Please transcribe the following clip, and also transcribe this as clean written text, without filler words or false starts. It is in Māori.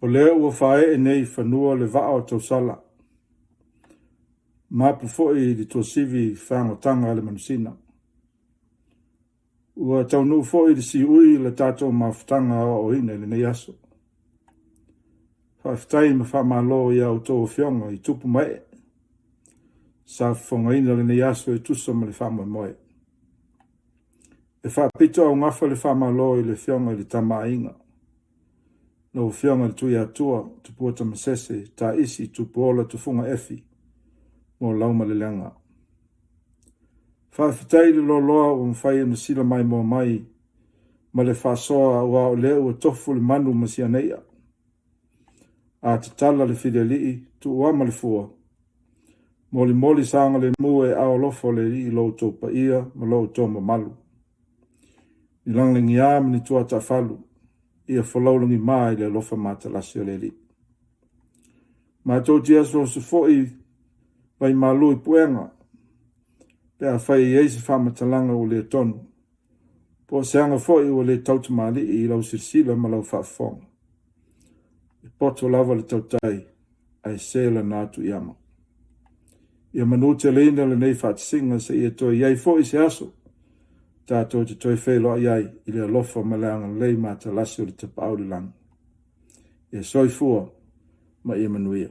O lea ua whae e nei whanua le vaa o tausala. Mapu foi di tua sivi whangotanga le manusina. Ua taunu foi di si ui le tato mawhtanga o ina le nei aso. Whaftai ma whamalo ia o tō whionga I tupu mai. Sa whonga ina le nei aso e tusa ma le whama moe. E whapito au ngafa le whamalo I le whionga le tama inga. No whionga le tui atua, tupua tamasese, ta isi tupu ola tufunga efi. Mo lauma le leanga. Whawhitai le loloa o mwhai na sila mai mo mai, ma le whasoa ua o leo o tofu le manu masia neia. A te tala le whidelii, tu uama le fua. Moli moli sanga le mue a o lofo le I lo tō pa ia, ma lo tō ma malu. Ni langlingi a mani tua ta whalu, ia whalaulangi mai le lofa mata lasi o le li. Ma tō tias lo se foi, vai malu I puenga, pe a whai eisi whamatalanga o le tonu. Po seanga foi o le tautamali I lau sirsila ma lau whaafonga. I poto lava le tautai, ai sela nātu iama. Ia manute leina le nei whaatisinga se ia toi iai foi se aso. Tātou te toi whelo iai I le alofa malanga lei mata lasi o le te pauli lang. Ia soifua ma ia manuia.